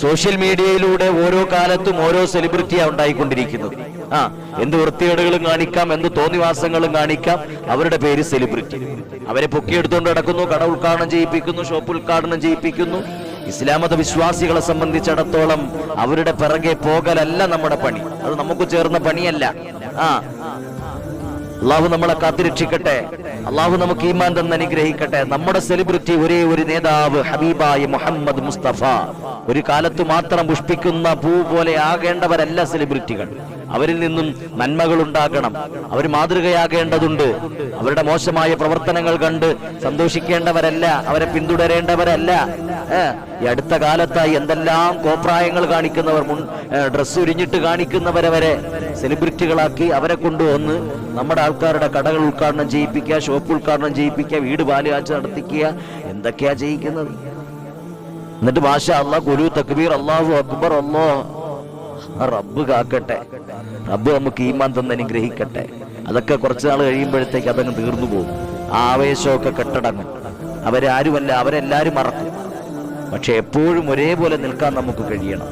Social മീഡിയയിലൂടെ ഓരോ കാലത്തും ഓരോ സെലിബ്രിറ്റിയാണ് ഉണ്ടായിക്കൊണ്ടിരിക്കുന്നത്. എന്ത് വൃത്തികേടുകളും കാണിക്കാം, എന്ത് തോന്നിവാസങ്ങളും കാണിക്കാം, അവരുടെ പേര് സെലിബ്രിറ്റി. അവരെ പൊക്കിയെടുത്തുകൊണ്ട് നടക്കുന്നു, കട ഉദ്ഘാടനം ചെയ്യിപ്പിക്കുന്നു, ഷോപ്പ് ഉദ്ഘാടനം ചെയ്യിപ്പിക്കുന്നു. ഇസ്ലാം മത വിശ്വാസികളെ സംബന്ധിച്ചിടത്തോളം അവരുടെ പിറകെ പോകലല്ല നമ്മുടെ പണി, അത് നമുക്ക് ചേർന്ന പണിയല്ല. അള്ളാഹു നമ്മളെ കാത്തിരക്ഷിക്കട്ടെ, അള്ളാഹു നമുക്ക് ഈമാൻ തന്ന് അനുഗ്രഹിക്കട്ടെ. നമ്മുടെ സെലിബ്രിറ്റി ഒരേ ഒരു നേതാവ് ഹബീബായ മുഹമ്മദ് മുസ്തഫ. ഒരു കാലത്ത് മാത്രം പുഷ്പിക്കുന്ന പൂ പോലെ ആകേണ്ടവരല്ല സെലിബ്രിറ്റികൾ. അവരിൽ നിന്നും നന്മകൾ ഉണ്ടാകണം, അവർ മാതൃകയാകേണ്ടതുണ്ട്. അവരുടെ മോശമായ പ്രവർത്തനങ്ങൾ കണ്ട് സന്തോഷിക്കേണ്ടവരല്ല, അവരെ പിന്തുടരേണ്ടവരല്ല. ഈ അടുത്ത കാലത്തായി എന്തെല്ലാം കോപ്രായങ്ങൾ കാണിക്കുന്നവർ, ഡ്രസ്സ് ഉരിഞ്ഞിട്ട് കാണിക്കുന്നവരെ വരെ സെലിബ്രിറ്റികളാക്കി അവരെ കൊണ്ടുവന്ന് നമ്മുടെ ആൾക്കാരുടെ കടകൾ ഉദ്ഘാടനം ചെയ്യിപ്പിക്കുക, ഷോപ്പ് ഉദ്ഘാടനം ചെയ്യിപ്പിക്കുക, വീട് പാലുകാഴ്ച നടത്തിക്കുക, എന്തൊക്കെയാ ചെയ്യിക്കുന്നത്. എന്നിട്ട് മാഷാ അല്ലാഹ്, കുലു തക്ബീർ, അല്ലാഹു അക്ബർ, അല്ലാഹ്. റബ്ബ് കാക്കട്ടെ, റബ്ബ് നമുക്ക് ഈമാൻ തന്ന് അനുഗ്രഹിക്കട്ടെ. അതൊക്കെ കുറച്ചു നാൾ കഴിയുമ്പോഴത്തേക്ക് അതങ്ങ് തീർന്നു പോകും. ആ ആവേശമൊക്കെ കെട്ടടങ്ങും. അവരാരുമല്ല, അവരെല്ലാരും മറക്കും. പക്ഷെ എപ്പോഴും ഒരേപോലെ നിൽക്കാൻ നമുക്ക് കഴിയണം.